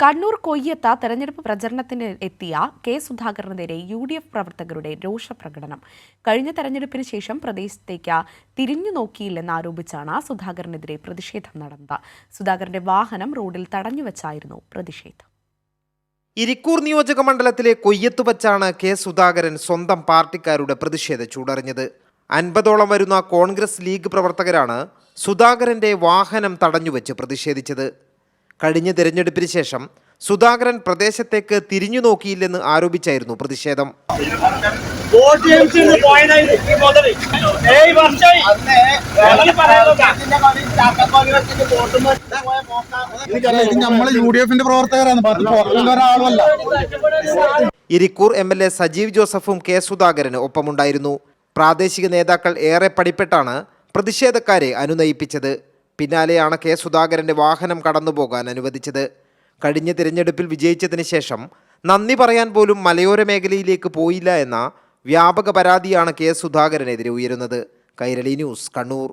കണ്ണൂർ കൊയ്യത്ത് തെരഞ്ഞെടുപ്പ് പ്രചരണത്തിന് എത്തിയ കെ സുധാകരനെതിരെ UDF പ്രവർത്തകരുടെ രോഷപ്രകടനം. കഴിഞ്ഞ തെരഞ്ഞെടുപ്പിന് ശേഷം പ്രദേശത്തേക്ക് തിരിഞ്ഞു നോക്കിയില്ലെന്ന് ആരോപിച്ചാണ് സുധാകരനെതിരെ പ്രതിഷേധം നടന്നത്. സുധാകരന്റെ വാഹനം റോഡിൽ തടഞ്ഞുവച്ചായിരുന്നു പ്രതിഷേധം. ഇരിക്കൂർ നിയോജക മണ്ഡലത്തിലെ കൊയ്യത്ത് വച്ചാണ് കെ സുധാകരൻ സ്വന്തം പാർട്ടിക്കാരുടെ പ്രതിഷേധ ചൂടറിഞ്ഞത്. 50ഓളം വരുന്ന കോൺഗ്രസ് ലീഗ് പ്രവർത്തകരാണ് സുധാകരന്റെ വാഹനം തടഞ്ഞുവെച്ച് പ്രതിഷേധിച്ചത്. കഴിഞ്ഞ തെരഞ്ഞെടുപ്പിന് ശേഷം സുധാകരൻ പ്രദേശത്തേക്ക് തിരിഞ്ഞു നോക്കിയില്ലെന്ന് ആരോപിച്ചായിരുന്നു പ്രതിഷേധം. ഇരിക്കൂർ MLA സജീവ് ജോസഫും കെ സുധാകരന് ഒപ്പമുണ്ടായിരുന്നു. പ്രാദേശിക നേതാക്കൾ ഏറെ പണിപ്പെട്ടാണ് പ്രതിഷേധക്കാരെ അനുനയിപ്പിച്ചത്. പിന്നാലെയാണ് കെ സുധാകരന്റെ വാഹനം കടന്നുപോകാൻ അനുവദിച്ചത്. കഴിഞ്ഞ തിരഞ്ഞെടുപ്പിൽ വിജയിച്ചതിന് ശേഷം നന്ദി പറയാൻ പോലും മലയോര മേഖലയിലേക്ക് പോയില്ല എന്ന വ്യാപക പരാതിയാണ് കെ സുധാകരനെതിരെ ഉയരുന്നത്. കൈരളി ന്യൂസ്, കണ്ണൂർ.